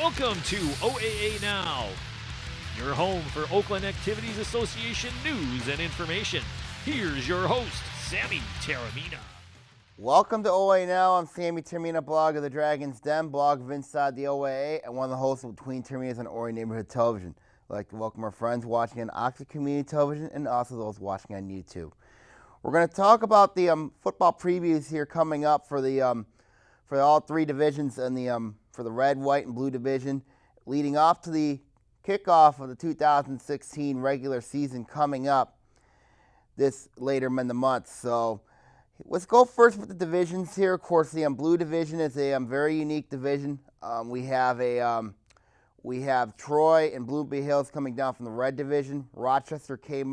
Welcome to OAA Now, your home for Oakland Activities Association news and information. Here's your host, Sammy Taramina. Welcome to OAA Now. I'm Sammy Taramina, blog of the Dragon's Den, blog of Inside the OAA, and one of the hosts of Between Terminas on Orion Neighborhood Television. I'd like to welcome our friends watching on Oxford Community Television and also those watching on YouTube. We're going to talk about the football previews here coming up for the for all three divisions and for the red, white, and blue division, leading off to the kickoff of the 2016 regular season coming up this later in the month. So let's go first with the divisions here. Of course, the blue division is a very unique division. We have Troy and Bloomfield Hills coming down from the red division. Rochester came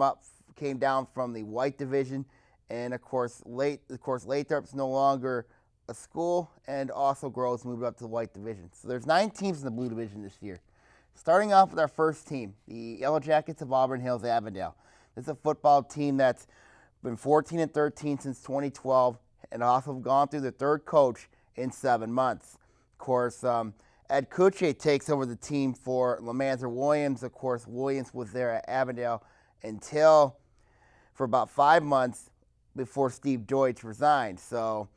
down from the white division, and of course Lathrop's no longer a school, and also Groves moved up to the white division. So there's 9 teams in the blue division this year. Starting off with our first team, the Yellow Jackets of Auburn Hills Avondale. This is a football team that's been 14-13 since 2012, and also gone through their third coach in 7 months. Of course, Ed Kuche takes over the team for Lamanzer Williams. Of course, Williams was there at Avondale for about 5 months before Steve Deutsch resigned. So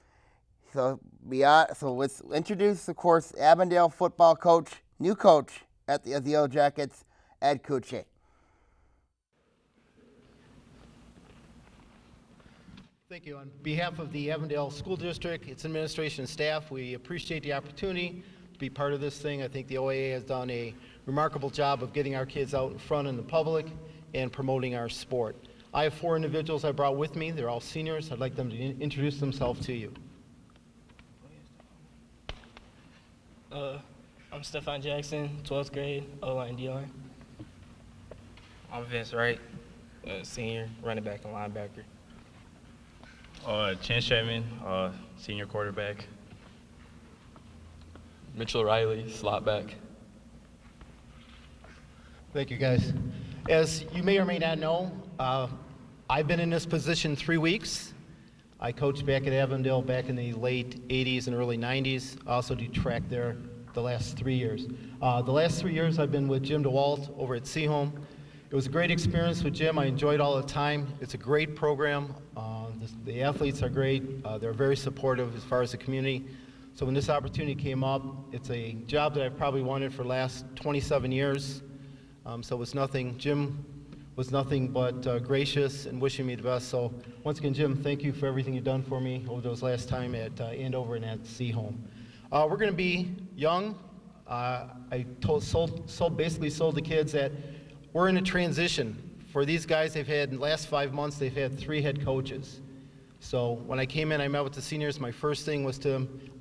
let's introduce, of course, Avondale football coach, new coach at the Yellow Jackets, Ed Kuche. Thank you. On behalf of the Avondale School District, its administration and staff, we appreciate the opportunity to be part of this thing. I think the OAA has done a remarkable job of getting our kids out in front in the public and promoting our sport. I have 4 individuals I brought with me. They're all seniors. I'd like them to introduce themselves to you. I'm Stefan Jackson, 12th grade, O-line, D-line. I'm Vince Wright, Senior, running back and linebacker. Chance Chapman, senior quarterback. Mitchell Riley, slot back. Thank you, guys. As you may or may not know, I've been in this position 3 weeks. I coached back at Avondale back in the late 80s and early 90s. I also do track there the last 3 years. The last 3 years I've been with Jim DeWalt over at Seaholm. It was a great experience with Jim. I enjoyed all the time. It's a great program. The athletes are great. They're very supportive as far as the community. So when this opportunity came up, it's a job that I've probably wanted for the last 27 years. So it was nothing. Jim was nothing but gracious and wishing me the best. So once again, Jim, thank you for everything you've done for me over those last time at Andover and at Seaholm. We're going to be young. I basically sold the kids that we're in a transition. For these guys, in the last 5 months, they've had 3 head coaches. So when I came in, I met with the seniors. My first thing was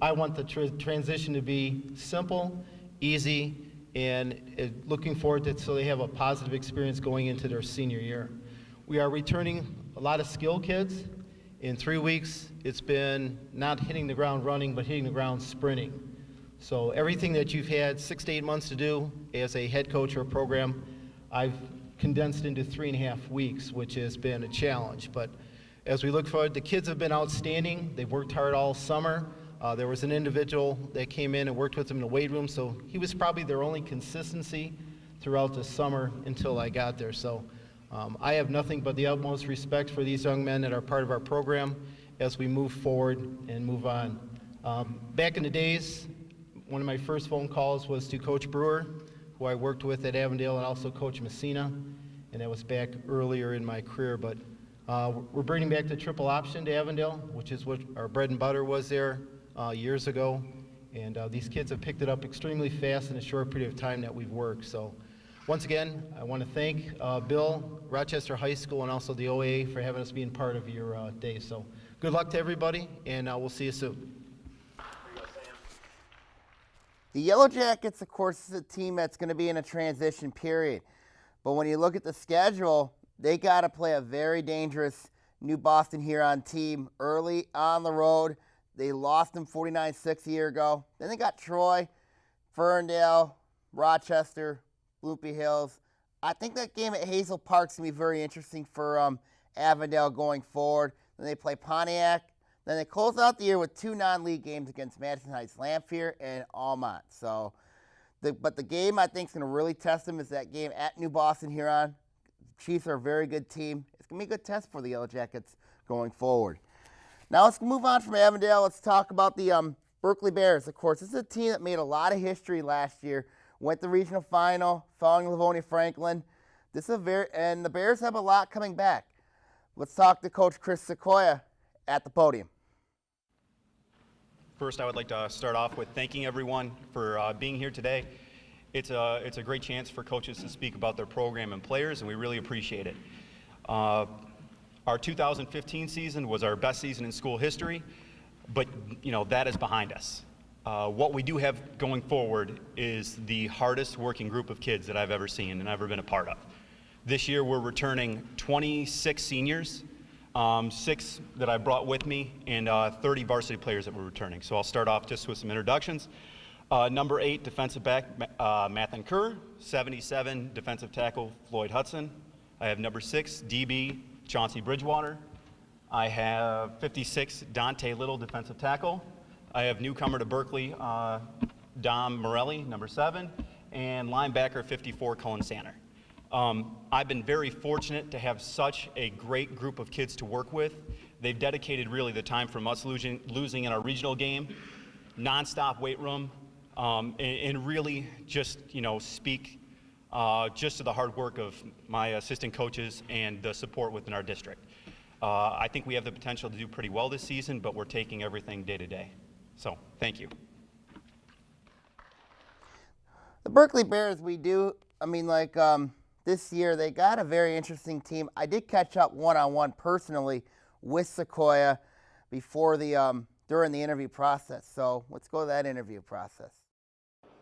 I want the transition to be simple, easy, and looking forward to it so they have a positive experience going into their senior year. We are returning a lot of skill kids. In 3 weeks, it's been not hitting the ground running, but hitting the ground sprinting. So everything that you've had 6 to 8 months to do as a head coach or a program, I've condensed into 3.5 weeks, which has been a challenge. But as we look forward, the kids have been outstanding. They've worked hard all summer. There was an individual that came in and worked with them in the weight room, so he was probably their only consistency throughout the summer until I got there. So I have nothing but the utmost respect for these young men that are part of our program as we move forward and move on. Back in the days, one of my first phone calls was to Coach Brewer, who I worked with at Avondale, and also Coach Messina, and that was back earlier in my career. But we're bringing back the triple option to Avondale, which is what our bread and butter was there years ago. And these kids have picked it up extremely fast in a short period of time that we've worked. So once again, I want to thank Bill, Rochester High School, and also the OAA for having us being part of your day. So good luck to everybody, and we'll see you soon. The Yellow Jackets, of course, is a team that's going to be in a transition period. But when you look at the schedule, they got to play a very dangerous New Boston Huron team early on the road. They lost them 49-6 a year ago. Then they got Troy, Ferndale, Rochester, Bloomfield Hills. I think that game at Hazel Park is going to be very interesting for Avondale going forward. Then they play Pontiac. Then they close out the year with 2 non-league games against Madison Heights, Lamphere, and Almont. So But the game I think is going to really test them is that game at New Boston Huron. Chiefs are a very good team. It's going to be a good test for the Yellow Jackets going forward. Now let's move on from Avondale. Let's talk about the Berkeley Bears. Of course, this is a team that made a lot of history last year. Went to regional final, following Livonia Franklin. And the Bears have a lot coming back. Let's talk to Coach Chris Sequoia at the podium. First, I would like to start off with thanking everyone for being here today. It's a great chance for coaches to speak about their program and players, and we really appreciate it. Our 2015 season was our best season in school history, but that is behind us. What we do have going forward is the hardest working group of kids that I've ever seen and ever been a part of. This year we're returning 26 seniors, 6 that I brought with me, and 30 varsity players that we're returning. So I'll start off just with some introductions. Number 8, defensive back, Mathan Kerr. 77, defensive tackle, Floyd Hudson. I have number 6, DB, Chauncey Bridgewater. I have 56, Dante Little, defensive tackle. I have newcomer to Berkeley, Dom Morelli, number 7. And linebacker, 54, Cullen Sanner. I've been very fortunate to have such a great group of kids to work with. They've dedicated really the time from us losing in our regional game, nonstop weight room, and really just, speak just to the hard work of my assistant coaches and the support within our district. I think we have the potential to do pretty well this season, but we're taking everything day to day. So, thank you. The Berkeley Bears, this year they got a very interesting team. I did catch up one-on-one personally with Sequoia before during the interview process. So let's go to that interview process.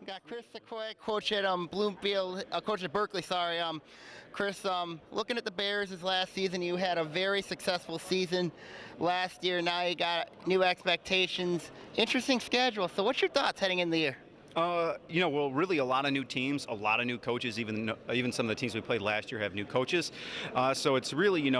We got Chris Sequoia, coach at coach at Berkeley. Chris, looking at the Bears this last season, you had a very successful season last year. Now you got new expectations. Interesting schedule. So what's your thoughts heading into the year? Well, really a lot of new teams, a lot of new coaches. Even some of the teams we played last year have new coaches. So it's really,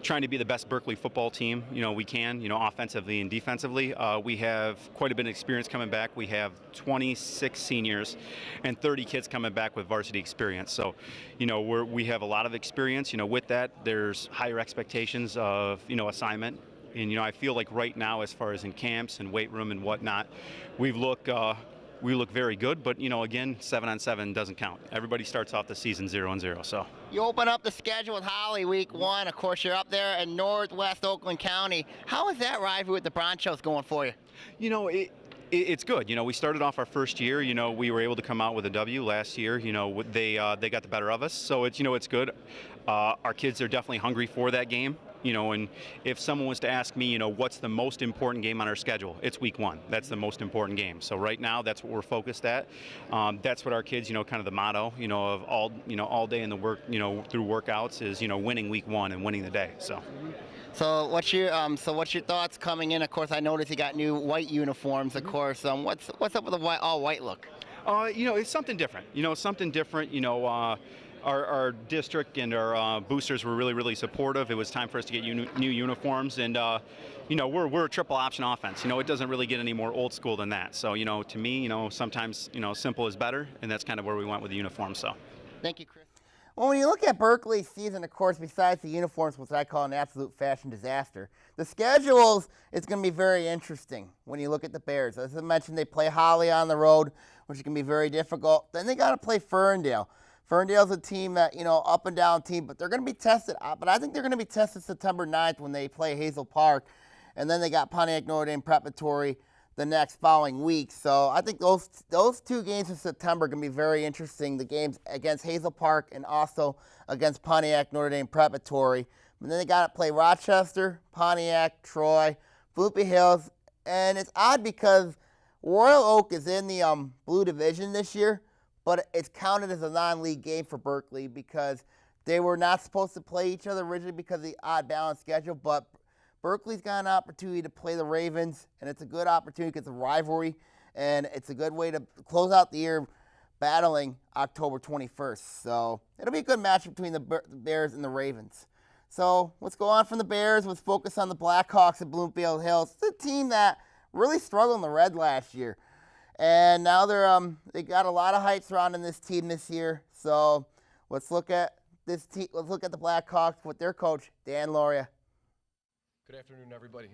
trying to be the best Berkeley football team, we can, offensively and defensively. We have quite a bit of experience coming back. We have 26 seniors and 30 kids coming back with varsity experience. So, we have a lot of experience. With that, there's higher expectations of, assignment. And, I feel like right now, as far as in camps and weight room and whatnot, we look very good, but again, 7-on-7 doesn't count. Everybody starts off the season 0-0. So you open up the schedule with Holly week 1. Of course, you're up there in Northwest Oakland County. How is that rivalry with the Bronchos going for you? It's good. We started off our first year. We were able to come out with a W last year. They got the better of us, so it's good. Our kids are definitely hungry for that game. And if someone was to ask me, what's the most important game on our schedule, it's week 1. That's the most important game. So right now, that's what we're focused at. That's what our kids, kind of the motto, of all day in the work, through workouts is, winning week 1 and winning the day. So what's your thoughts coming in? Of course, I noticed you got new white uniforms. Of course, what's up with the all white look? It's something different. Our district and our boosters were really, really supportive. It was time for us to get new uniforms, and we're a triple option offense. It doesn't really get any more old school than that. So to me, sometimes simple is better, and that's kind of where we went with the uniform. So, thank you, Chris. Well, when you look at Berkeley's season, of course, besides the uniforms, which I call an absolute fashion disaster, the schedules, it's going to be very interesting when you look at the Bears. As I mentioned, they play Holly on the road, which is going to be very difficult. Then they got to play Ferndale. Ferndale's a team that, up and down team, but they're going to be tested. But I think they're going to be tested September 9th when they play Hazel Park. And then they got Pontiac Notre Dame Preparatory the next following week. So I think those 2 games in September are going to be very interesting. The games against Hazel Park and also against Pontiac Notre Dame Preparatory. And then they got to play Rochester, Pontiac, Troy, Floopy Hills. And it's odd because Royal Oak is in the Blue Division this year, but it's counted as a non-league game for Berkeley because they were not supposed to play each other originally because of the odd balance schedule. But Berkeley's got an opportunity to play the Ravens, and it's a good opportunity because it's a rivalry, and it's a good way to close out the year battling October 21st. So it'll be a good match between the Bears and the Ravens. So let's go on from the Bears. Let's focus on the Blackhawks at Bloomfield Hills. It's a team that really struggled in the red last year. And now they got a lot of hype surrounding this team this year. So let's look at this team. Let's look at the Blackhawks with their coach, Dan Loria. Good afternoon, everybody.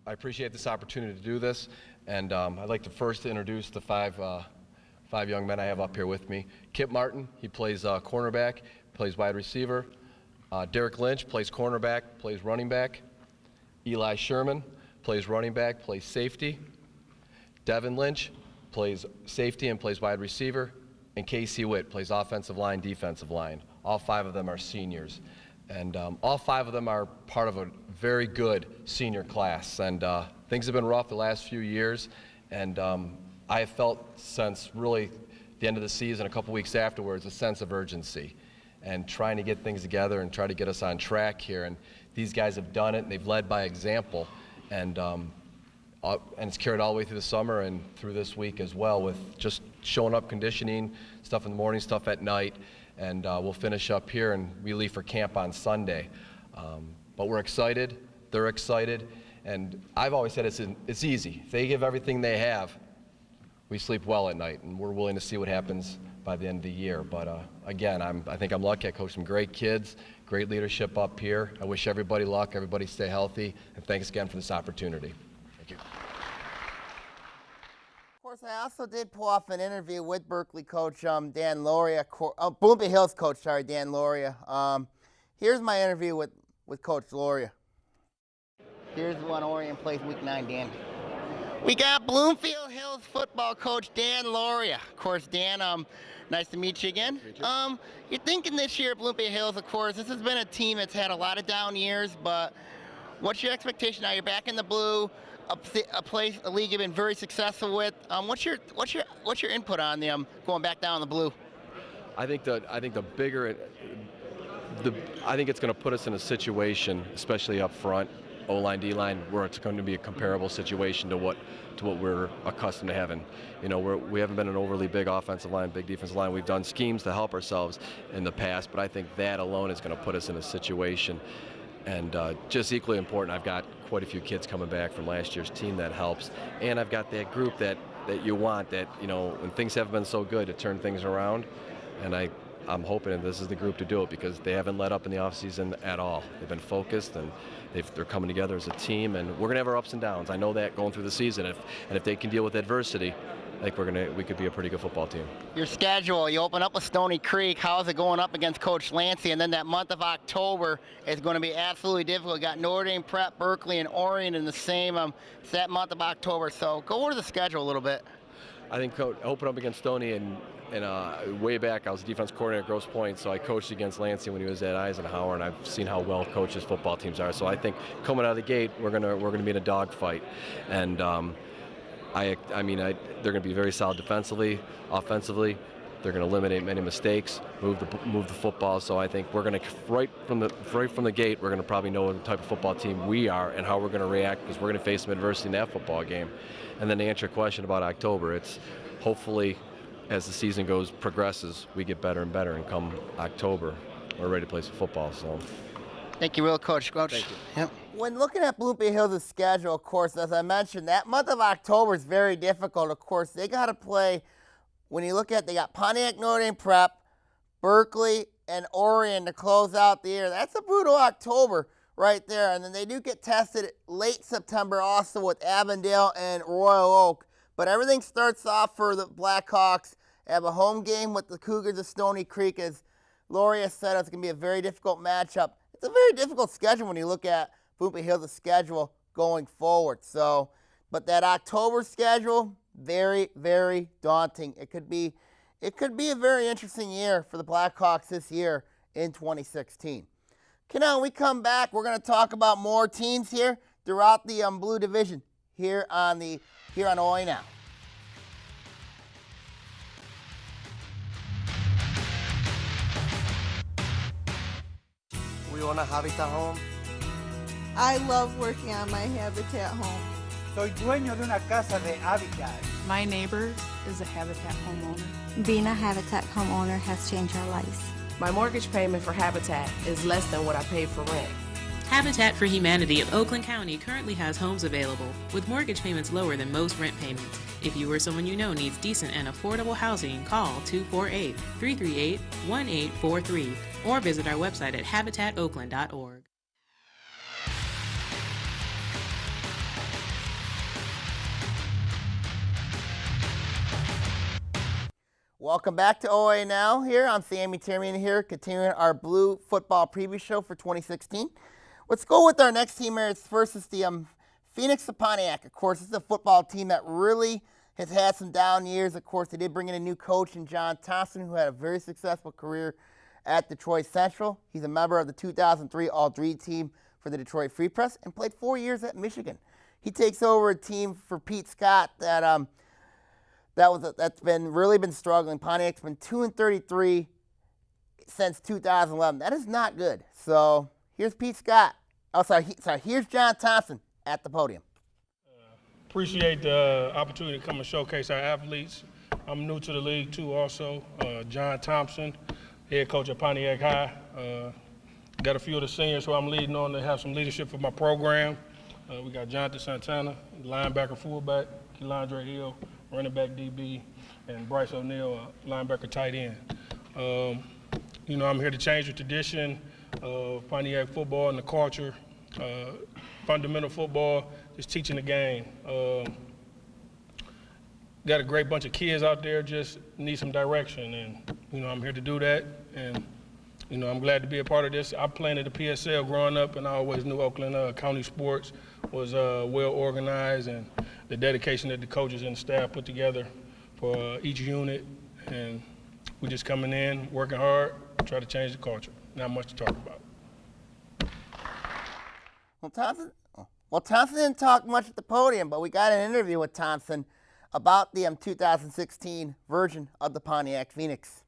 I appreciate this opportunity to do this, and I'd like to first introduce the five young men I have up here with me. Kip Martin, he plays cornerback, plays wide receiver. Derek Lynch plays cornerback, plays running back. Eli Sherman plays running back, plays safety. Devin Lynch plays safety and plays wide receiver. And Casey Witt plays offensive line, defensive line. All 5 of them are seniors. And all 5 of them are part of a very good senior class. And things have been rough the last few years. And I have felt since really the end of the season, a couple weeks afterwards, a sense of urgency and trying to get things together and try to get us on track here. And these guys have done it, and they've led by example. And it's carried all the way through the summer and through this week as well, with just showing up, conditioning, stuff in the morning, stuff at night. And we'll finish up here, and we leave for camp on Sunday. But we're excited, they're excited, and I've always said it's easy. If they give everything they have, we sleep well at night, and we're willing to see what happens by the end of the year. But again, I think I'm lucky. I coach some great kids, great leadership up here. I wish everybody luck, everybody stay healthy, and thanks again for this opportunity. Thank you. Of course, I also did pull off an interview with Berkeley coach Dan Loria, Bloomfield Hills coach, Dan Loria. Here's my interview with Coach Loria. Here's the one Orion plays week 9, Dan. We got Bloomfield Hills football coach Dan Loria. Of course, Dan, nice to meet you again. You're thinking this year at Bloomfield Hills, of course, this has been a team that's had a lot of down years, but what's your expectation now? You're back in the blue, a league you've been very successful with. What's your input on them going back down in the blue? I think it's going to put us in a situation, especially up front, O-line, D-line, where it's going to be a comparable situation to what we're accustomed to having. You know, we haven't been an overly big offensive line, big defensive line. We've done schemes to help ourselves in the past, but I think that alone is going to put us in a situation. And just equally important, I've got quite a few kids coming back from last year's team that helps, and I've got that group that you want, that, you know, when things haven't been so good, to turn things around. And I'm hoping that this is the group to do it, because they haven't let up in the offseason at all. They've been focused, and they're coming together as a team, and we're going to have our ups and downs. I know that going through the season. If they can deal with adversity, I think we could be a pretty good football team. Your schedule, you open up with Stony Creek. How's it going up against Coach Lancey? And then that month of October is going to be absolutely difficult. You got Notre Dame, Prep, Berkeley, and Orion in the same it's that month of October. So go over the schedule a little bit. I think open up against Stony, and way back I was a defense coordinator at Grosse Pointe, so I coached against Lancey when he was at Eisenhower, and I've seen how well coached his football teams are. So I think coming out of the gate, we're gonna be in a dogfight, and they're going to be very solid defensively, offensively. They're going to eliminate many mistakes, move the football. So I think we're going to right from the gate, we're going to probably know what type of football team we are and how we're going to react, because we're going to face some adversity in that football game. And then to answer your question about October, it's hopefully as the season progresses, we get better and better, and come October, we're ready to play some football. So. Thank you, Coach. Thank you. Yep. When looking at Bloomfield Hills' schedule, of course, as I mentioned, that month of October is very difficult. Of course, they got to play, when you look at, they got Pontiac, Notre Dame Prep, Berkeley, and Orion to close out the year. That's a brutal October right there. And then they do get tested late September also with Avondale and Royal Oak. But everything starts off for the Blackhawks. They have a home game with the Cougars of Stony Creek. As Loria said, it's going to be a very difficult matchup. It's a very difficult schedule when you look at Bloomfield Hills' schedule going forward. So, but that October schedule, very, very daunting. It could be a very interesting year for the Blackhawks this year in 2016. Okay, now when we come back, we're going to talk about more teams here throughout the Blue Division here on OAA Now. We own a Habitat home. I love working on my Habitat home. Soy dueño de una casa de Habitat. My neighbor is a Habitat homeowner. Being a Habitat homeowner has changed our lives. My mortgage payment for Habitat is less than what I paid for rent. Habitat for Humanity of Oakland County currently has homes available, with mortgage payments lower than most rent payments. If you or someone you know needs decent and affordable housing, call 248-338-1843 or visit our website at habitatoakland.org. Welcome back to OAA Now here. I'm Sammy Termian here, continuing our Blue Football Preview Show for 2016. Let's go with our next team here. First is the Phoenix of Pontiac. Of course, this is a football team that really has had some down years. Of course, they did bring in a new coach in John Thompson, who had a very successful career at Detroit Central. He's a member of the 2003 All-3 team for the Detroit Free Press and played 4 years at Michigan. He takes over a team for Pete Scott that's really been struggling. Pontiac's been 2-33 since 2011. That is not good. So here's Pete Scott. Here's John Thompson at the podium. Appreciate the opportunity to come and showcase our athletes. I'm new to the league too also. John Thompson, head coach at Pontiac High. Got a few of the seniors who I'm leading on to have some leadership for my program. We got Jonathan Santana, linebacker fullback, Kelandre Hill, running back DB, and Bryce O'Neal, linebacker tight end. I'm here to change the tradition of Pontiac football and the culture. Fundamental football, just teaching the game. Got a great bunch of kids out there, just need some direction, and I'm here to do that. And I'm glad to be a part of this. I played at the PSL growing up, and I always knew Oakland County sports was well organized, and the dedication that the coaches and the staff put together for each unit. And we're just coming in, working hard, try to change the culture. Not much to talk about. Well, Thompson didn't talk much at the podium, but we got an interview with Thompson about the 2016 version of the Pontiac Phoenix.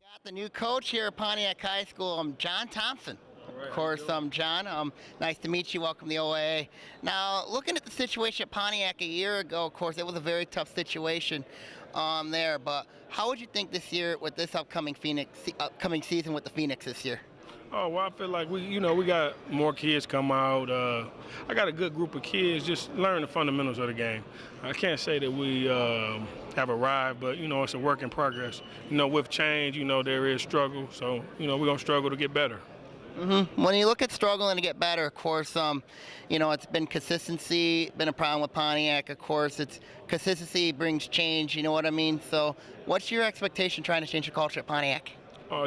Got the new coach here at Pontiac High School, John Thompson. Of course, John, nice to meet you. Welcome to the OAA. Now, looking at the situation at Pontiac a year ago, of course, it was a very tough situation there. But how would you think this year with this upcoming season with the Phoenix this year? Oh, well, I feel like we got more kids come out. I got a good group of kids just learn the fundamentals of the game. I can't say that we have arrived, but, it's a work in progress. With change, there is struggle. So, we're going to struggle to get better. Mm-hmm. When you look at struggling to get better, of course, it's been consistency, been a problem with Pontiac. Of course, it's consistency brings change, you know what I mean? So what's your expectation trying to change the culture at Pontiac?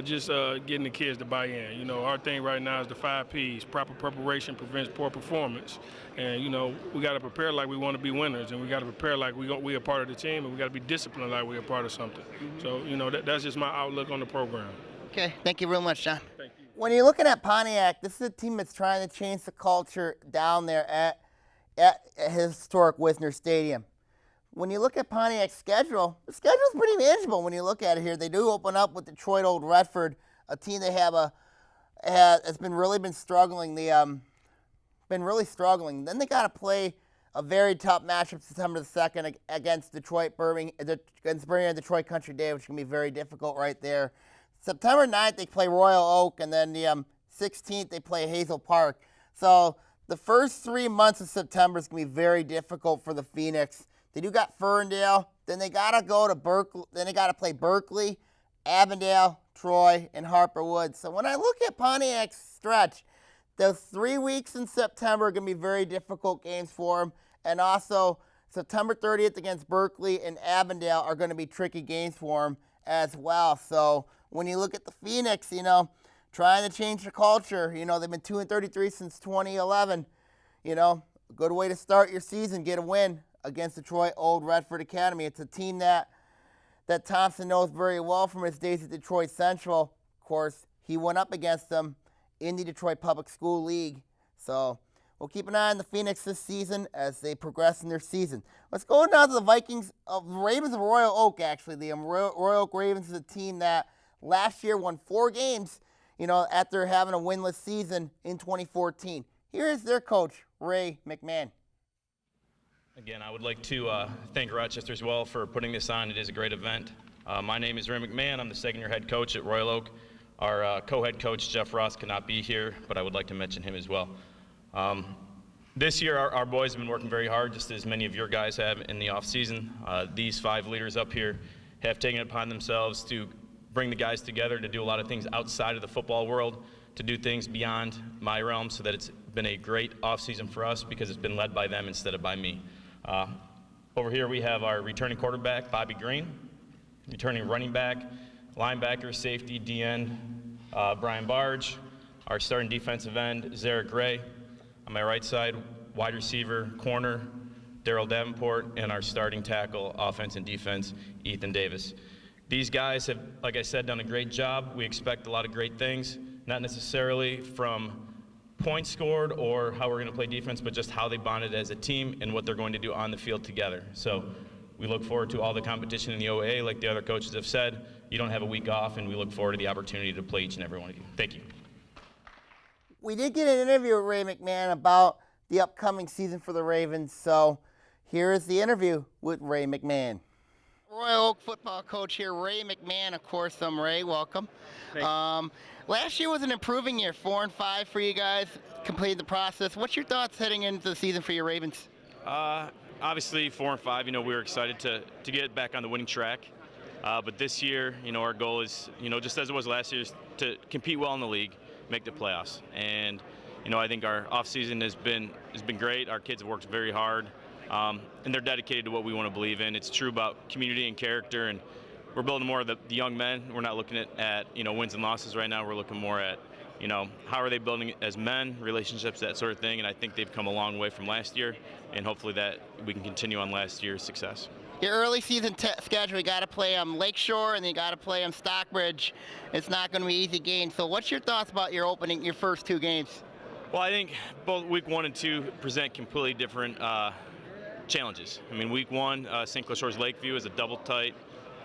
Just getting the kids to buy in. Our thing right now is the 5 Ps. Proper preparation prevents poor performance. And, we got to prepare like we want to be winners, and we got to prepare like we are part of the team, and we got to be disciplined like we're a part of something. Mm-hmm. So, that's just my outlook on the program. Okay. Thank you real much, John. Thank you. When you're looking at Pontiac, this is a team that's trying to change the culture down there at historic Wisner Stadium. When you look at Pontiac's schedule, the schedule's pretty manageable when you look at it here. They do open up with Detroit Old Redford, a team they has been struggling. Been really struggling. Then they got to play a very tough matchup September the 2nd against Birmingham Detroit Country Day, which can be very difficult right there. September 9th, they play Royal Oak, and then the 16th, they play Hazel Park. So the first 3 months of September is going to be very difficult for the Phoenix. They do got Ferndale. Then they got to go to Berkeley. Then they got to play Berkeley, Avondale, Troy, and Harper Woods. So when I look at Pontiac's stretch, those 3 weeks in September are going to be very difficult games for them. And also, September 30th against Berkeley and Avondale are going to be tricky games for them as well. So when you look at the Phoenix, trying to change the culture, they've been 2-33 since 2011. A good way to start your season, get a win against Detroit Old Redford Academy. It's a team that Thompson knows very well from his days at Detroit Central. Of course, he went up against them in the Detroit Public School League. So we'll keep an eye on the Phoenix this season as they progress in their season. Let's go now to the Ravens of Royal Oak, actually. The Royal Oak Ravens is a team that last year won 4 games, after having a winless season in 2014. Here is their coach, Ray McMahon. Again, I would like to thank Rochester as well for putting this on. It is a great event. My name is Ray McMahon. I'm the second-year head coach at Royal Oak. Our co-head coach, Jeff Ross, could not be here, but I would like to mention him as well. This year, our boys have been working very hard, just as many of your guys have in the off-season. These 5 leaders up here have taken it upon themselves to bring the guys together to do a lot of things outside of the football world, to do things beyond my realm, so that it's been a great off-season for us because it's been led by them instead of by me. Over here we have our returning quarterback, Bobby Green, returning running back, linebacker, safety, DN, Brian Barge, our starting defensive end, Zarek Gray. On my right side, wide receiver, corner, Daryl Davenport, and our starting tackle, offense and defense, Ethan Davis. These guys have, like I said, done a great job. We expect a lot of great things, not necessarily from points scored or how we're going to play defense, but just how they bonded as a team and what they're going to do on the field together. So we look forward to all the competition in the OAA, like the other coaches have said. You don't have a week off, and we look forward to the opportunity to play each and every one of you. Thank you. We did get an interview with Ray McMahon about the upcoming season for the Ravens, so here is the interview with Ray McMahon. Royal Oak football coach here, Ray McMahon. Of course, Ray, welcome. Last year was an improving year, 4-5 for you guys, completed the process. What's your thoughts heading into the season for your Ravens? Obviously, 4-5, we were excited to get back on the winning track. But this year, our goal is, just as it was last year, is to compete well in the league, make the playoffs. And, I think our offseason has been great. Our kids have worked very hard, and they're dedicated to what we want to believe in. It's true about community and character, and we're building more of the young men. We're not looking at wins and losses right now. We're looking more at, how are they building as men, relationships, that sort of thing. And I think they've come a long way from last year, and hopefully that we can continue on last year's success. Your early season schedule, you got to play Lakeshore, and then you got to play Stockbridge. It's not going to be easy games. So what's your thoughts about your first 2 games? Well, I think both week 1 and 2 present completely different challenges. Week 1, St. Clair Shores Lakeview is a double tight,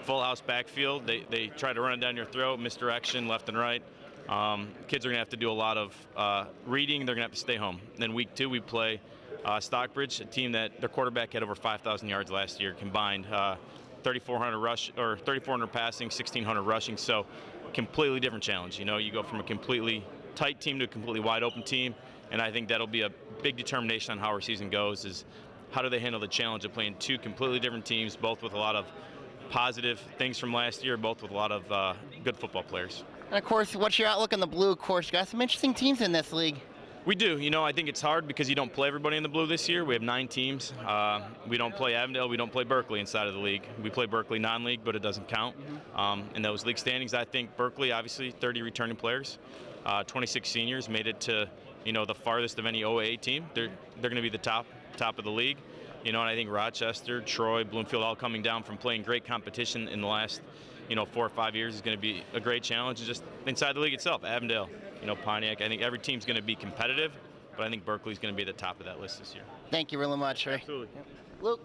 full house backfield. They try to run it down your throat, misdirection left and right. Kids are going to have to do a lot of reading. They're going to have to stay home. Then week 2, we play Stockbridge, a team that their quarterback had over 5,000 yards last year combined, 3,400 passing, 1,600 rushing. So completely different challenge. You go from a completely tight team to a completely wide open team, and I think that'll be a big determination on how our season goes. Is how do they handle the challenge of playing 2 completely different teams, both with a lot of positive things from last year, both with a lot of good football players. And of course, what's your outlook on the blue? Of course, you got some interesting teams in this league. We do. I think it's hard because you don't play everybody in the blue this year. We have 9 teams. We don't play Avondale. We don't play Berkeley inside of the league. We play Berkeley non-league, but it doesn't count. In those league standings, I think Berkeley, obviously, 30 returning players, 26 seniors, made it to the farthest of any OAA team. They're going to be the top of the league. And I think Rochester, Troy, Bloomfield, all coming down from playing great competition in the last 4 or 5 years is going to be a great challenge. And just inside the league itself, Avondale, Pontiac. I think every team's going to be competitive, but I think Berkeley's going to be at the top of that list this year. Thank you really much, Ray. Absolutely. Luke.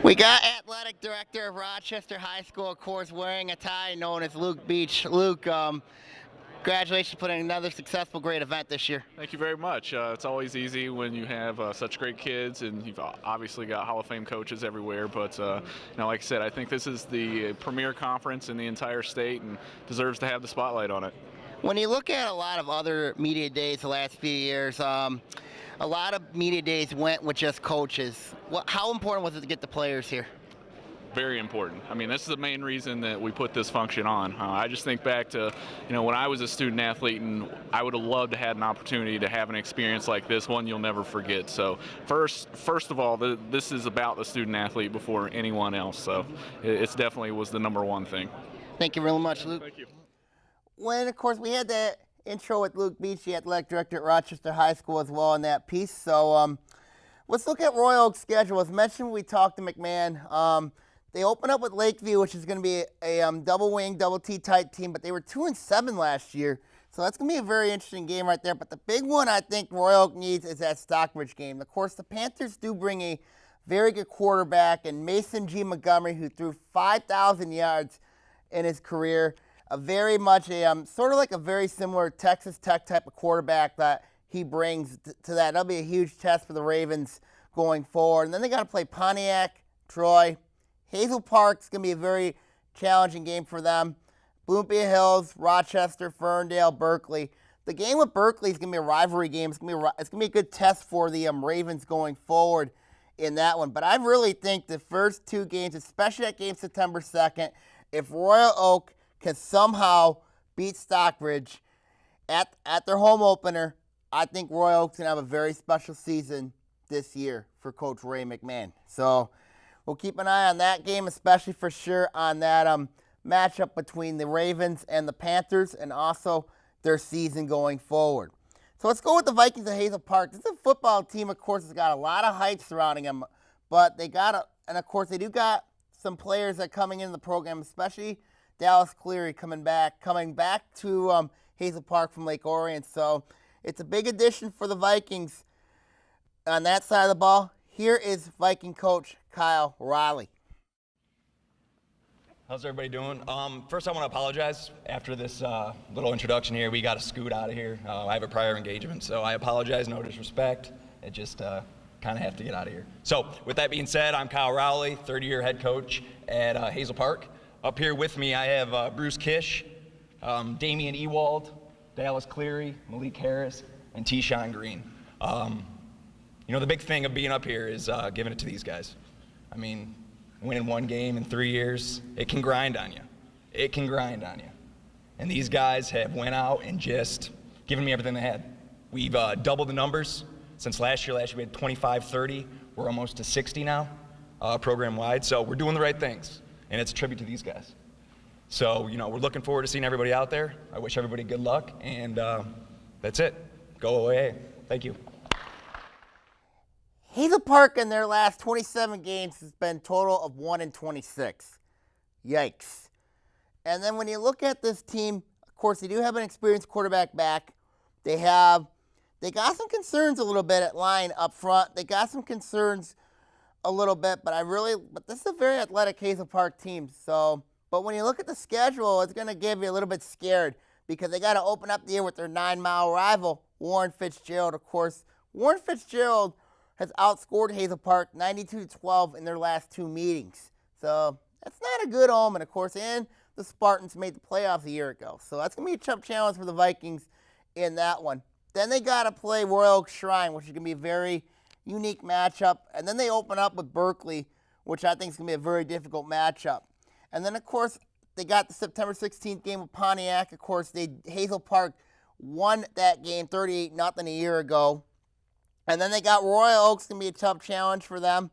We got athletic director of Rochester High School, of course, wearing a tie, known as Luke Beach. Luke, congratulations for putting another successful, great event this year. Thank you very much. It's always easy when you have such great kids, and you've obviously got Hall of Fame coaches everywhere. But like I said, I think this is the premier conference in the entire state and deserves to have the spotlight on it. When you look at a lot of other media days the last few years, a lot of media days went with just coaches. How important was it to get the players here? Very important. This is the main reason that we put this function on. I just think back to, when I was a student athlete, and I would have loved to have an opportunity to have an experience like this, one you'll never forget. So first of all, this is about the student athlete before anyone else. So it's definitely was the #1 thing. Thank you really much, Luke. Thank you. When, of course, we had that intro with Luke Beach, the athletic director at Rochester High School as well in that piece. So let's look at Royal Oak's schedule. As mentioned, we talked to McMahon. They open up with Lakeview, which is going to be a double wing, double T type team, but they were 2-7 last year. So that's going to be a very interesting game right there. But the big one I think Royal Oak needs is that Stockbridge game. Of course, the Panthers do bring a very good quarterback, and Mason G. Montgomery, who threw 5,000 yards in his career. Very much sort of like a very similar Texas Tech type of quarterback that he brings to that. That'll be a huge test for the Ravens going forward. And then they got to play Pontiac, Troy. Hazel Park's going to be a very challenging game for them. Bloomfield Hills, Rochester, Ferndale, Berkeley. The game with Berkeley is going to be a rivalry game. It's going to be a good test for the Ravens going forward in that one. But I really think the first two games, especially that game September 2nd, if Royal Oak can somehow beat Stockbridge at their home opener, I think Royal Oak's going to have a very special season this year for Coach Ray McMahon. So we'll keep an eye on that game, especially for sure on that matchup between the Ravens and the Panthers and also their season going forward. So let's go with the Vikings of Hazel Park. This is a football team, of course, has got a lot of hype surrounding them, but they do got some players that are coming into the program, especially Dallas Cleary coming back to Hazel Park from Lake Orion. So it's a big addition for the Vikings on that side of the ball. Here is Viking coach Kyle Riley. How's everybody doing? First, I want to apologize. After this little introduction here, we got to scoot out of here. I have a prior engagement, so I apologize. No disrespect. It just kind of have to get out of here. So, with that being said, I'm Kyle Rowley, third-year head coach at Hazel Park. Up here with me, I have Bruce Kish, Damian Ewald, Dallas Cleary, Malik Harris, and T-Shon Green. You know, the big thing of being up here is giving it to these guys. I mean, winning one game in 3 years, it can grind on you. It can grind on you. And these guys have went out and just given me everything they had. We've doubled the numbers since last year. Last year we had 25, 30. We're almost to 60 now, program-wide. So we're doing the right things, and it's a tribute to these guys. So, you know, we're looking forward to seeing everybody out there. I wish everybody good luck, and that's it. Go OAA. Thank you. Hazel Park in their last 27 games has been total of 1-26. Yikes. And then when you look at this team, of course, they do have an experienced quarterback back. They got some concerns a little bit at line up front. They got some concerns a little bit, but this is a very athletic Hazel Park team. So, but when you look at the schedule, it's going to give you a little bit scared because they got to open up the year with their 9-mile rival, Warren Fitzgerald. Of course, Warren Fitzgerald has outscored Hazel Park 92-12 in their last two meetings. So that's not a good omen, of course, and the Spartans made the playoffs a year ago. So that's going to be a tough challenge for the Vikings in that one. Then they got to play Royal Oak Shrine, which is going to be a very unique matchup. And then they open up with Berkeley, which I think is going to be a very difficult matchup. And then, of course, they got the September 16th game with Pontiac. Of course, Hazel Park won that game 38-0 a year ago. And then they got Royal Oaks, going to be a tough challenge for them.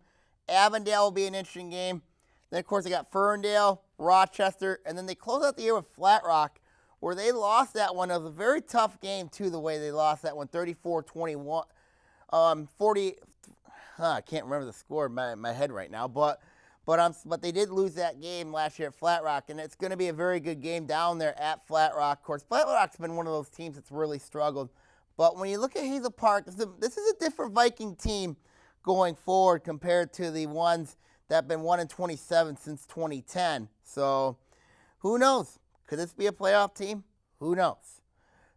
Avondale will be an interesting game. Then, of course, they got Ferndale, Rochester, and then they close out the year with Flat Rock, where they lost that one. It was a very tough game, too, the way they lost that one, 34-21. I can't remember the score in my head right now, but they did lose that game last year at Flat Rock, and it's going to be a very good game down there at Flat Rock. Of course, Flat Rock's been one of those teams that's really struggled. But when you look at Hazel Park, this is a different Viking team going forward compared to the ones that have been 1-27 since 2010. So who knows? Could this be a playoff team? Who knows?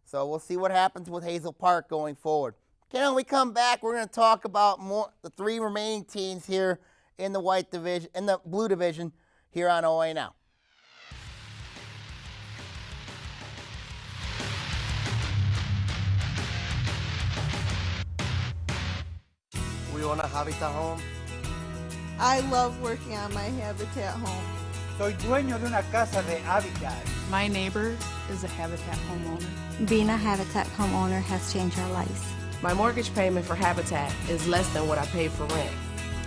So we'll see what happens with Hazel Park going forward. Okay, when we come back, we're going to talk about the three remaining teams here in the blue division here on OA Now. We want a Habitat home. I love working on my Habitat home. Soy dueño de una casa de Habitat. My neighbor is a Habitat homeowner. Being a Habitat homeowner has changed our lives. My mortgage payment for Habitat is less than what I pay for rent.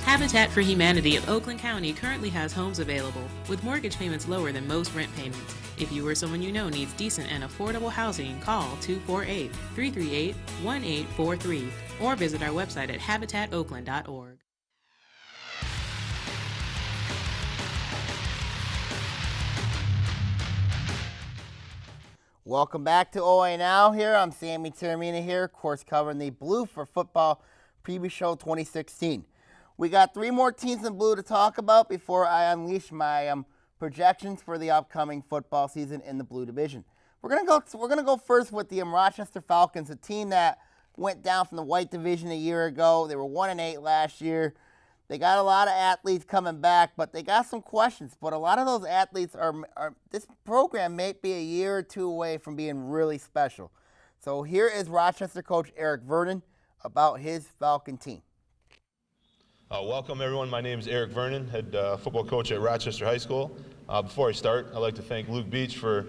Habitat for Humanity of Oakland County currently has homes available with mortgage payments lower than most rent payments. If you or someone you know needs decent and affordable housing, call 248-338-1843 or visit our website at habitatoakland.org. Welcome back to OA Now here. I'm Sammy Taramina here, of course, covering the Blue for Football Preview Show 2016. We got three more teams in blue to talk about before I unleash my projections for the upcoming football season in the blue division. We're gonna go first with the Rochester Falcons, a team that went down from the white division a year ago. They were 1-8 last year. They got a lot of athletes coming back, but they got some questions. But a lot of those athletes are this program may be a year or two away from being really special. So here is Rochester coach Eric Vernon about his Falcon team. Welcome, everyone. My name is Eric Vernon, head football coach at Rochester High School. Before I start, I'd like to thank Luke Beach for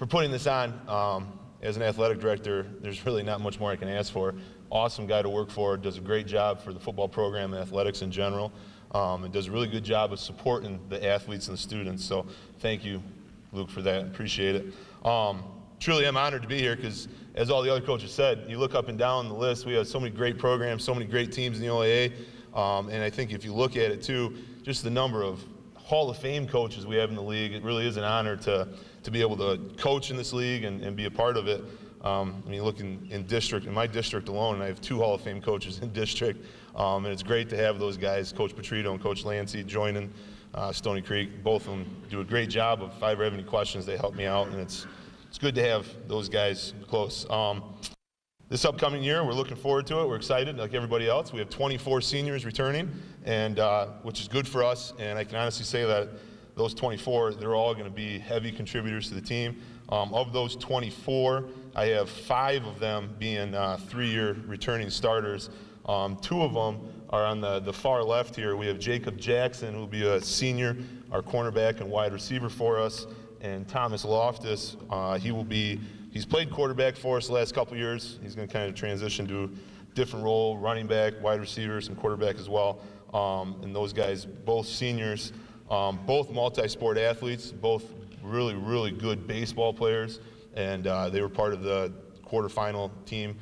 putting this on. As an athletic director, there's really not much more I can ask for. Awesome guy to work for, does a great job for the football program and athletics in general, and does a really good job of supporting the athletes and the students. So thank you, Luke, for that. Appreciate it. Truly, I'm honored to be here because, as all the other coaches said, you look up and down the list, we have so many great programs, so many great teams in the OAA. And I think if you look at it too, just the number of Hall of Fame coaches we have in the league, it really is an honor to be able to coach in this league and be a part of it. I mean, looking in my district alone, I have 2 Hall of Fame coaches in district, and it's great to have those guys, Coach Petrito and Coach Lancey, joining Stony Creek. Both of them do a great job. If I ever have any questions, they help me out, and it's good to have those guys close. This upcoming year, we're looking forward to it. We're excited, like everybody else. We have 24 seniors returning, and which is good for us. And I can honestly say that those 24, they're all going to be heavy contributors to the team. Of those 24, I have 5 of them being 3-year returning starters. 2 of them are on the far left here. We have Jacob Jackson, who will be a senior, our cornerback and wide receiver for us, and Thomas Loftus. He's played quarterback for us the last couple years. He's going to kind of transition to a different role, running back, wide receiver, some quarterback as well. And those guys, both seniors, both multi-sport athletes, both really, really good baseball players. And they were part of the quarterfinal team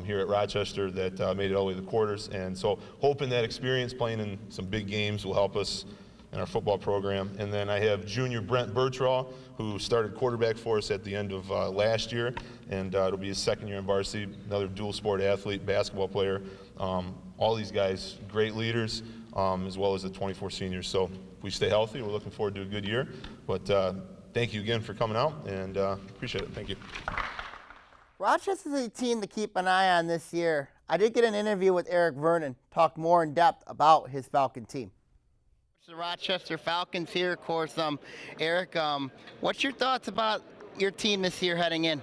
here at Rochester that made it all the way to the quarters. And so hoping that experience playing in some big games will help us in our football program. And then I have junior Brent Bertraw, who started quarterback for us at the end of last year, and it'll be his 2nd year in varsity, another dual sport athlete, basketball player. All these guys, great leaders, as well as the 24 seniors. So if we stay healthy, we're looking forward to a good year. But thank you again for coming out, and appreciate it. Thank you. Rochester's a team to keep an eye on this year. I did get an interview with Eric Vernon, talk more in depth about his Falcon team. The Rochester Falcons here, of course. Eric, what's your thoughts about your team this year heading in?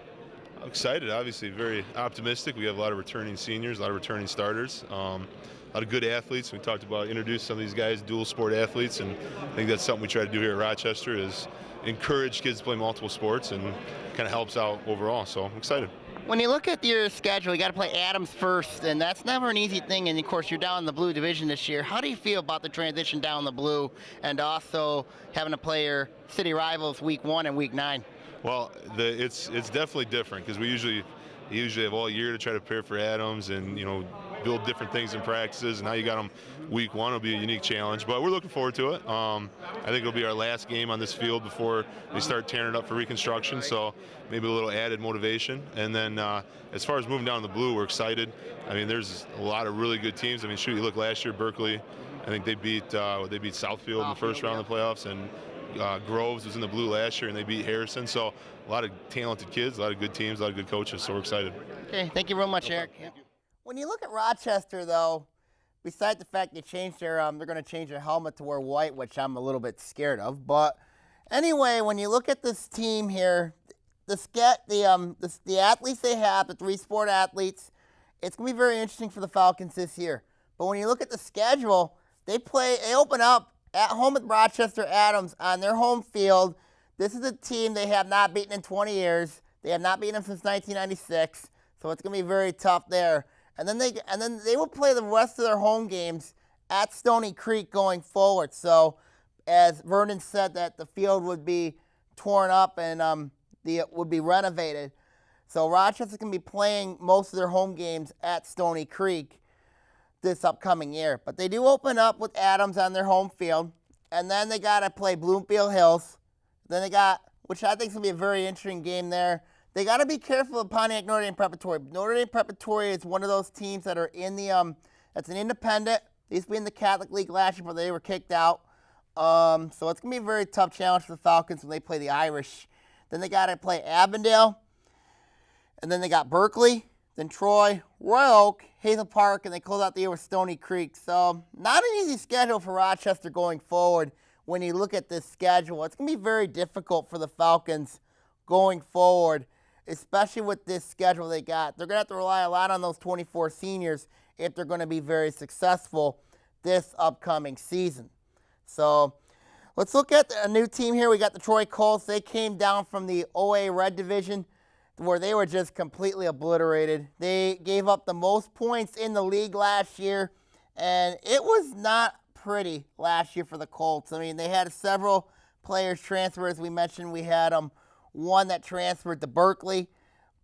I'm excited, obviously, very optimistic. We have a lot of returning seniors, a lot of returning starters, a lot of good athletes. We talked about introducing some of these guys, dual sport athletes, and I think that's something we try to do here at Rochester is encourage kids to play multiple sports, and kind of helps out overall. So I'm excited. When you look at your schedule, you got to play Adams first, and that's never an easy thing. And of course, you're down in the blue division this year. How do you feel about the transition down the blue, and also having to play your city rivals week 1 and week 9? Well, it's definitely different because we usually have all year to try to prepare for Adams and build different things in practices. And now you got them week 1 will be a unique challenge, but we're looking forward to it. I think it'll be our last game on this field before they start tearing it up for reconstruction. So maybe a little added motivation. And then as far as moving down the blue, we're excited. I mean, there's a lot of really good teams. I mean, shoot, you look last year, Berkeley. I think they beat Southfield in the first round of the playoffs, and Groves was in the blue last year, and they beat Harrison. So a lot of talented kids, a lot of good teams, a lot of good coaches. So we're excited. Okay, thank you very much, Eric. When you look at Rochester, though, besides the fact they changed they're going to change their helmet to wear white, which I'm a little bit scared of. But anyway, when you look at this team here, the athletes they have, the 3-sport athletes, it's going to be very interesting for the Falcons this year. But when you look at the schedule, they open up at home with Rochester Adams on their home field. This is a team they have not beaten in 20 years. They have not beaten them since 1996, so it's going to be very tough there. And then they will play the rest of their home games at Stony Creek going forward. So, as Vernon said, that the field would be torn up and it would be renovated. So Rochester's going to be playing most of their home games at Stony Creek this upcoming year. But they do open up with Adams on their home field, and then they got to play Bloomfield Hills. Then they got, which I think is going to be a very interesting game there. They got to be careful of Pontiac Notre Dame Preparatory. Notre Dame Preparatory is one of those teams that are in the that's an independent. They used to be in the Catholic League last year, but they were kicked out. So it's going to be a very tough challenge for the Falcons when they play the Irish. Then they got to play Avondale. And then they got Berkeley. Then Troy, Royal Oak, Hazel Park, and they close out the year with Stony Creek. So not an easy schedule for Rochester going forward. When you look at this schedule, it's going to be very difficult for the Falcons going forward, especially with this schedule they got. They're going to have to rely a lot on those 24 seniors if they're going to be very successful this upcoming season. So let's look at a new team here. We got the Troy Colts. They came down from the OAA Red Division where they were just completely obliterated. They gave up the most points in the league last year, and it was not pretty last year for the Colts. I mean, they had several players transfer. As we mentioned, we had one that transferred to Berkeley,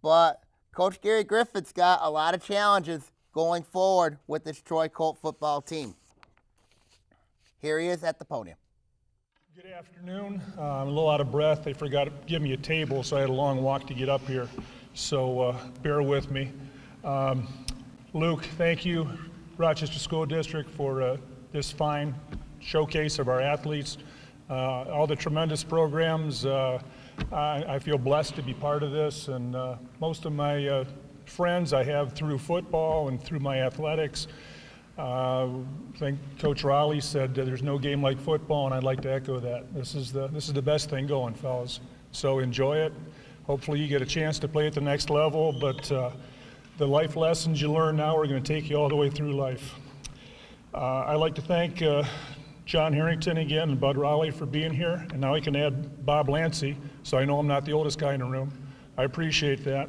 but Coach Gary Griffith's got a lot of challenges going forward with this Troy Colt football team. Here he is at the podium. Good afternoon. I'm a little out of breath. They forgot to give me a table, so I had a long walk to get up here. So bear with me. Luke, thank you, Rochester School District, for this fine showcase of our athletes. All the tremendous programs. I feel blessed to be part of this, and most of my friends I have through football and through my athletics. I think Coach Raleigh said there's no game like football, and I'd like to echo that. This is the best thing going, fellas. So enjoy it. Hopefully you get a chance to play at the next level, but the life lessons you learn now are going to take you all the way through life. I'd like to thank John Harrington again and Bud Raleigh for being here, and now I can add Bob Lancy, so I know I'm not the oldest guy in the room. I appreciate that.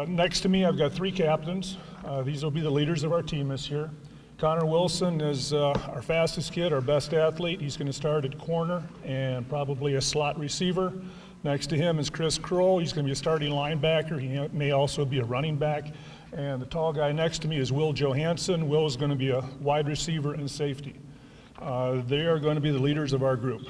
Next to me, I've got three captains. These will be the leaders of our team this year. Connor Wilson is our fastest kid, our best athlete. He's going to start at corner and probably a slot receiver. Next to him is Chris Kroll. He's going to be a starting linebacker. He may also be a running back. And the tall guy next to me is Will Johansson. Will is going to be a wide receiver and safety. They are going to be the leaders of our group.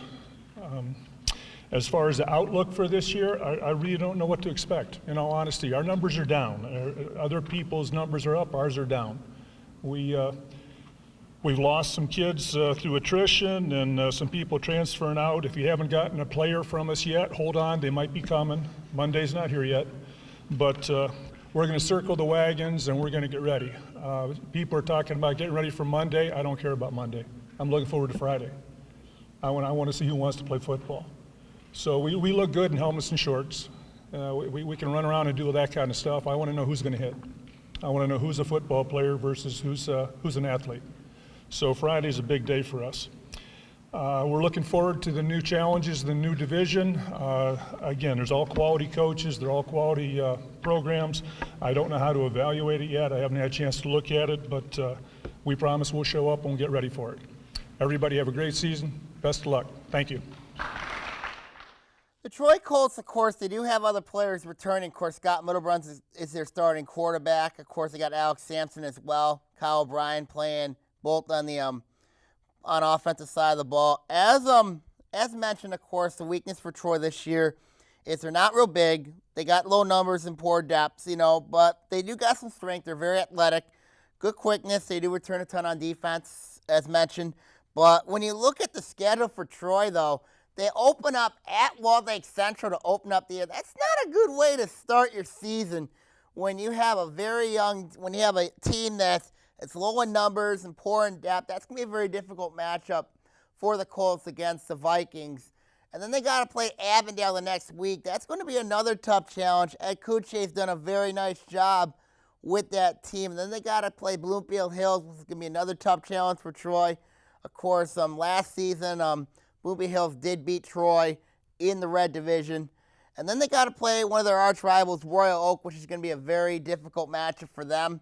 As far as the outlook for this year, I really don't know what to expect, in all honesty. Our numbers are down. Other people's numbers are up, ours are down. We've lost some kids through attrition and some people transferring out. If you haven't gotten a player from us yet, hold on, they might be coming. Monday's not here yet. But we're going to circle the wagons and we're going to get ready. People are talking about getting ready for Monday. I don't care about Monday. I'm looking forward to Friday. I want to see who wants to play football. So we look good in helmets and shorts. We can run around and do that kind of stuff. I want to know who's going to hit. I want to know who's a football player versus who's an athlete. So Friday's a big day for us. We're looking forward to the new challenges, the new division. Again, there's all quality coaches. They're all quality programs. I don't know how to evaluate it yet. I haven't had a chance to look at it, but we promise we'll show up and we'll get ready for it. Everybody have a great season. Best of luck. Thank you. The Troy Colts, of course, they do have other players returning. Of course, Scott Middlebrunn is their starting quarterback. Of course, they got Alex Sampson as well. Kyle O'Brien playing both on the on offensive side of the ball. As mentioned, of course, the weakness for Troy this year is they're not real big. They got low numbers and poor depths, but they do got some strength. They're very athletic, good quickness. They do return a ton on defense, as mentioned. But when you look at the schedule for Troy, though, they open up at Walled Lake Central to open up the year. That's not a good way to start your season when you have when you have a team that's low in numbers and poor in depth. That's going to be a very difficult matchup for the Colts against the Vikings. And then they got to play Avondale the next week. That's going to be another tough challenge. Ed Kuche's done a very nice job with that team. And then they got to play Bloomfield Hills, which is going to be another tough challenge for Troy. Of course, last season, Bloomfield Hills did beat Troy in the Red Division. And then they got to play one of their arch rivals, Royal Oak, which is going to be a very difficult matchup for them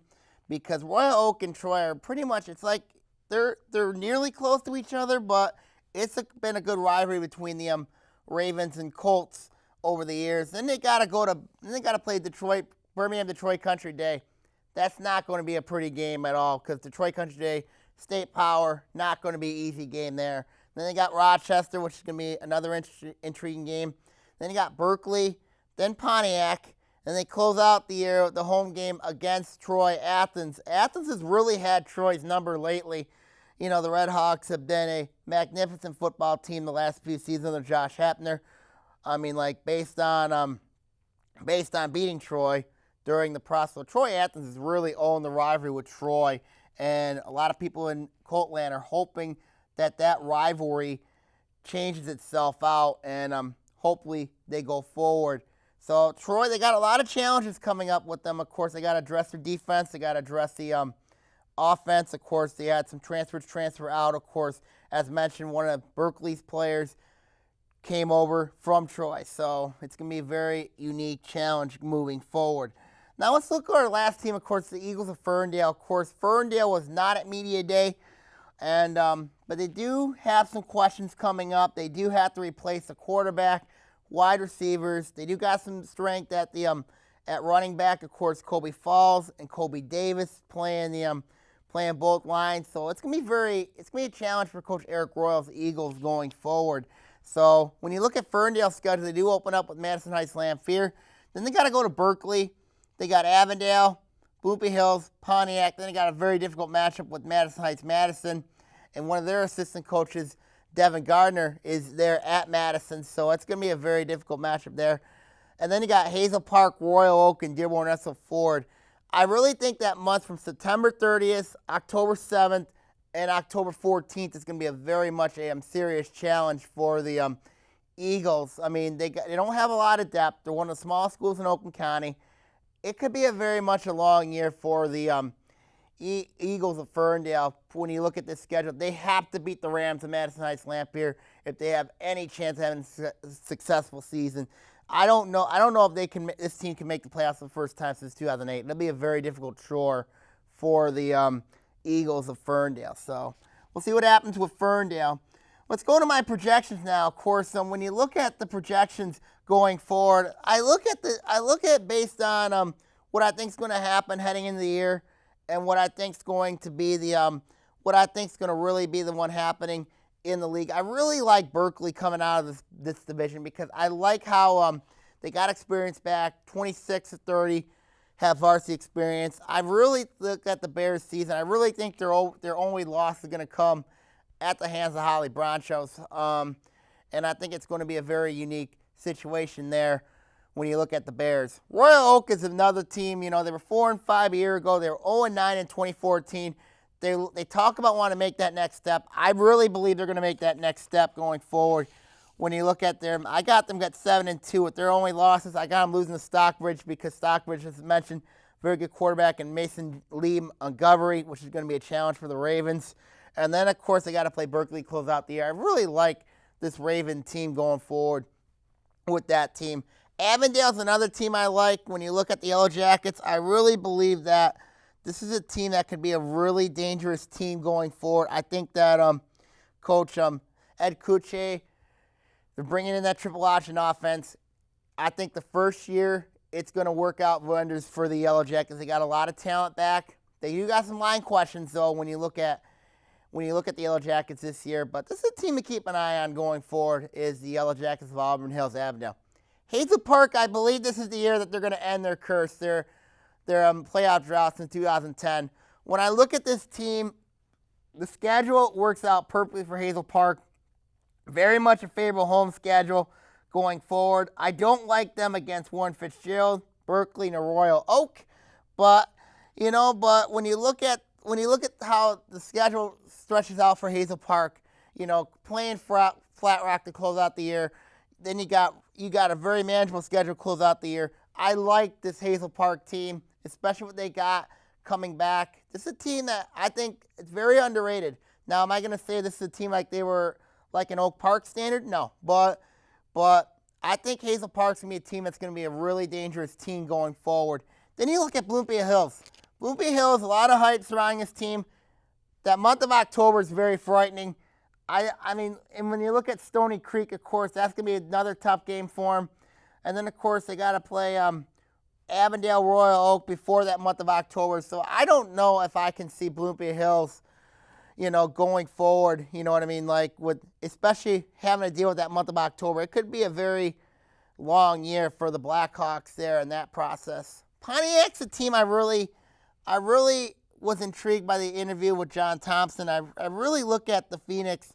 because Royal Oak and Troy are pretty much, it's like they're nearly close to each other, but it's been a good rivalry between the Ravens and Colts over the years. Then they got to play Birmingham Detroit Country Day. That's not going to be a pretty game at all because Detroit Country Day, state power, not going to be an easy game there. Then they got Rochester, which is going to be another intriguing game. Then you got Berkeley, then Pontiac, and they close out the year with the home game against Troy Athens. Athens has really had Troy's number lately. The Red Hawks have been a magnificent football team the last few seasons under Josh Hepner. I mean, based on beating Troy, during the process. So Troy Athens has really owned the rivalry with Troy, and a lot of people in Coltland are hoping that that rivalry changes itself out, and hopefully they go forward. So Troy, they got a lot of challenges coming up with them. Of course, they got to address their defense. They got to address the offense. Of course, they had some transfer out. Of course, as mentioned, one of Berkeley's players came over from Troy. So it's going to be a very unique challenge moving forward. Now let's look at our last team, of course, the Eagles of Ferndale. Of course, Ferndale was not at Media Day, and but they do have some questions coming up. They do have to replace the quarterback, wide receivers. They do got some strength at the at running back. Of course, Kobe Falls and Kobe Davis playing both lines. So it's gonna be a challenge for Coach Eric Royal's Eagles going forward. So when you look at Ferndale's schedule, they do open up with Madison Heights Lamphere. Then they got to go to Berkeley. They got Avondale, Bloomfield Hills, Pontiac. Then they got a very difficult matchup with Madison Heights Madison. And one of their assistant coaches, Devin Gardner, is there at Madison. So it's going to be a very difficult matchup there. And then you got Hazel Park, Royal Oak, and Dearborn Russell Ford. I really think that month from September 30th, October 7th, and October 14th is going to be a very much a serious challenge for the Eagles. I mean, they don't have a lot of depth. They're one of the smallest schools in Oakland County. It could be a very much a long year for the Eagles of Ferndale. When you look at this schedule, they have to beat the Rams of Madison Heights Lamphere if they have any chance of having a successful season. I don't know if this team can make the playoffs for the first time since 2008. It'll be a very difficult chore for the Eagles of Ferndale. So we'll see what happens with Ferndale. Let's go to my projections now. Of course, when you look at the projections going forward, I look at it based on what I think is going to happen heading into the year, and what I think is going to be what I think is going to really be the one happening in the league. I really like Berkeley coming out of this division because I like how they got experience back, 26-30. Have varsity experience. I really look at the Bears season. I really think their only loss is going to come at the hands of Holly Bronchos. And I think it's going to be a very unique situation there when you look at the Bears. Royal Oak is another team. You know, they were 4-5 a year ago. They were 0-9 in 2014. They talk about wanting to make that next step. I really believe they're going to make that next step going forward. When you look at them, I got them 7-2 with their only losses. I got them losing to Stockbridge because Stockbridge, as mentioned, very good quarterback, and Mason Lee Montgomery, which is going to be a challenge for the Ravens. And then, of course, they got to play Berkeley to close out the year. I really like this Raven team going forward with that team. Avondale's another team I like. When you look at the Yellow Jackets, I really believe that this is a team that could be a really dangerous team going forward. I think that Coach Ed Kuche, they're bringing in that triple option offense. I think the first year it's going to work out wonders for the Yellow Jackets. They got a lot of talent back. They do got some line questions though when you look at the Yellow Jackets this year. But this is a team to keep an eye on going forward. Is the Yellow Jackets of Auburn Hills Avondale. Hazel Park, I believe this is the year that they're going to end their curse. Their playoff drought since 2010. When I look at this team, the schedule works out perfectly for Hazel Park. Very much a favorable home schedule going forward. I don't like them against Warren Fitzgerald, Berkeley, and Royal Oak, but when you look at how the schedule stretches out for Hazel Park, playing Flat Rock to close out the year, then you got a very manageable schedule to close out the year. I like this Hazel Park team, especially what they got coming back. This is a team that I think is very underrated. Now, am I going to say this is a team like they were like an Oak Park standard? No, but I think Hazel Park's going to be a team that's going to be a really dangerous team going forward. Then you look at Bloomfield Hills. Bloomfield Hills, a lot of hype surrounding this team. That month of October is very frightening. I mean, and when you look at Stony Creek, of course, that's going to be another tough game for them. And then, of course, they got to play Avondale Royal Oak before that month of October. So I don't know if I can see Bloomfield Hills, going forward, you know what I mean? Like, especially having to deal with that month of October. It could be a very long year for the Blackhawks there in that process. Pontiac's a team I really was intrigued by the interview with John Thompson. I really look at the Phoenix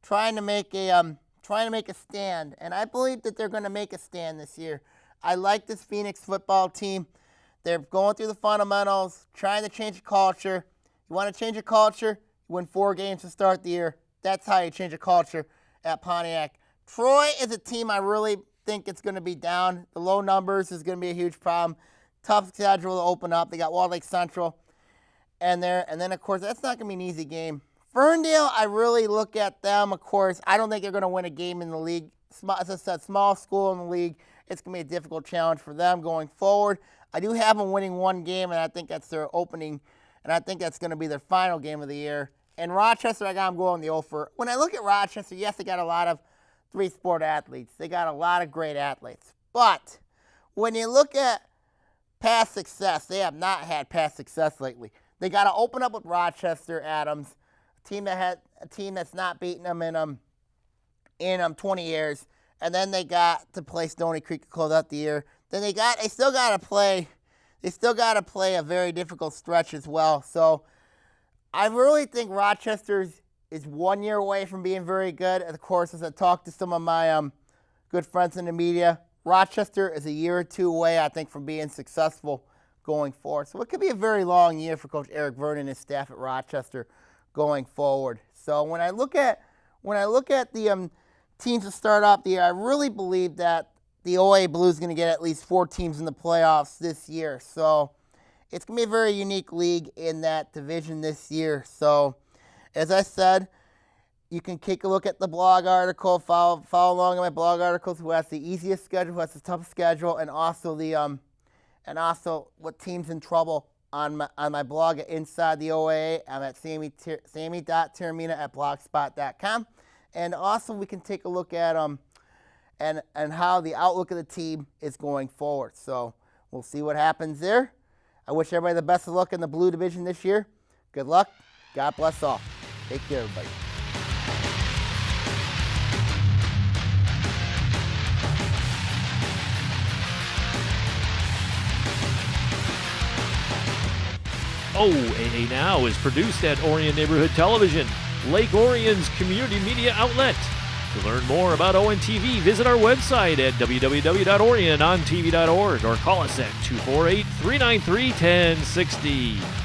trying to make a stand, and I believe that they're going to make a stand this year. I like this Phoenix football team. They're going through the fundamentals, trying to change the culture. You want to change a culture, you win 4 games to start the year. That's how you change a culture at Pontiac. Troy is a team I really think it's going to be down. The low numbers is going to be a huge problem. Tough schedule to open up. They got Walled Lake Central. And then, of course, that's not going to be an easy game. Ferndale, I really look at them, of course. I don't think they're going to win a game in the league. As I said, small school in the league. It's going to be a difficult challenge for them going forward. I do have them winning 1 game, and I think that's their opening, and I think that's going to be their final game of the year. And Rochester, I got them going the over. When I look at Rochester, yes, they got a lot of 3-sport athletes. They got a lot of great athletes. But when you look at past success, they have not had past success lately. They got to open up with Rochester Adams, a team that's not beaten them in 20 years. And then they got to play Stony Creek to close out the year. Then they still got to play a very difficult stretch as well. So I really think Rochester is 1 year away from being very good. Of course, as I talked to some of my good friends in the media, Rochester is a year or 2 away, I think, from being successful going forward. So it could be a very long year for Coach Eric Vernon and his staff at Rochester going forward. So when I look at the teams to start off the year, I really believe that the OAA Blues is going to get at least 4 teams in the playoffs this year. So it's going to be a very unique league in that division this year. So as I said, you can take a look at the blog article, follow along in my blog articles, who has the easiest schedule, who has the toughest schedule, and also what teams in trouble on my blog at Inside the OAA. I'm at sammy.terramina@blogspot.com. And also we can take a look at and how the outlook of the team is going forward. So we'll see what happens there. I wish everybody the best of luck in the Blue Division this year. Good luck. God bless all. Take care, everybody. OAA Now is produced at Orion Neighborhood Television, Lake Orion's community media outlet. To learn more about ONTV, visit our website at www.orionontv.org or call us at 248-393-1060.